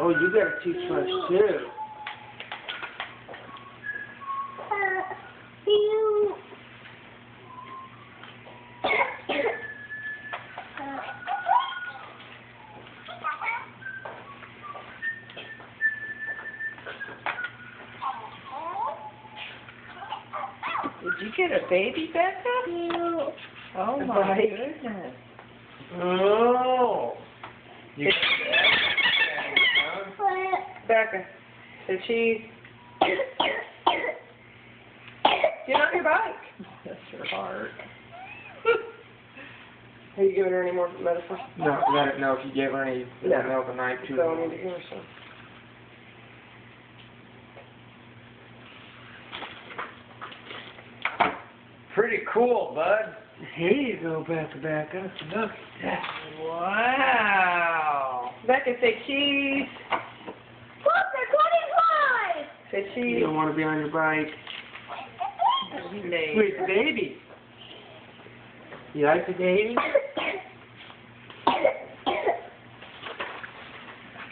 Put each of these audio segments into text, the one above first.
Oh, you got a toothbrush too. You. Did you get a baby, Becca? You. Oh my goodness. Oh. You Becca, did she get on your bike? Bless her heart. Are you giving her any more medicine? No, let it know if you gave her any in the middle of the night too. So I need to give her some. Pretty cool, bud. Here you go, Becca. Look. Wow. Becca, say cheese. Look, they're 25! Say You cheese. don't want to be on your bike. Nay. Sweet baby. You like the baby?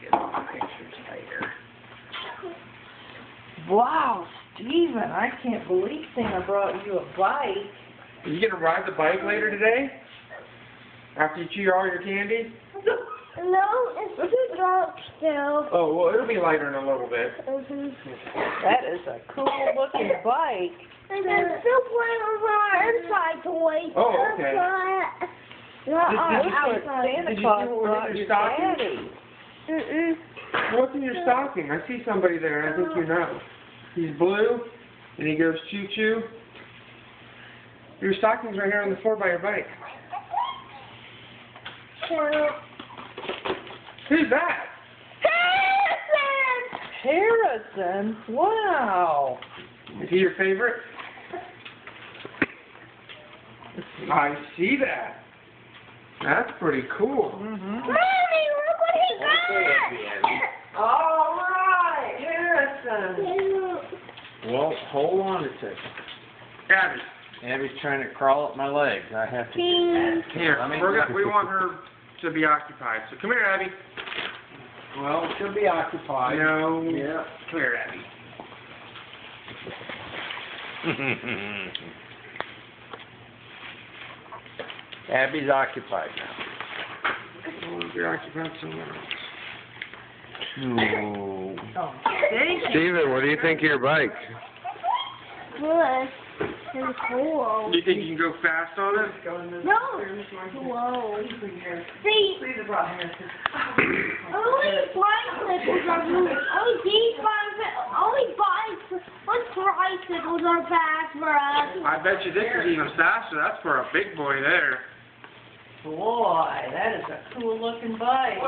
Get all the pictures later. Wow, Steven, I can't believe Santa brought you a bike. Are you gonna ride the bike later today? After you chew all your candy? No, it's dark still. Oh, well, it'll be lighter in a little bit. That is a cool looking bike. And they're still playing with our inside toys. Oh, okay. Not our Did you outside. Santa Did you Claus see what was brought in your your stocking? daddy. What's in your stocking? I see somebody there, and I think you know. He's blue, and he goes choo-choo. Your stocking's right here on the floor by your bike. Who's that? Harrison, wow. Is he your favorite? I see that. That's pretty cool. Mm-hmm. Mommy, look what he got! All right, Harrison. Well, hold on a second. Abby, Abby's trying to crawl up my legs. I have to. here. Let me- We want her to be occupied. So come here, Abby. Well, she'll be occupied. No. Yeah. Come here, Abby. Abby's occupied now. Oh, you're occupied somewhere else. No. Oh, thank you. Steven, what do you think of your bike? Good. It's cool. Do you think you can go fast on it? No, whoa. See, only bicycles are moving. Only tricycles are fast for us. I bet you this is even faster. That's for a big boy there. Boy, that is a cool looking bike.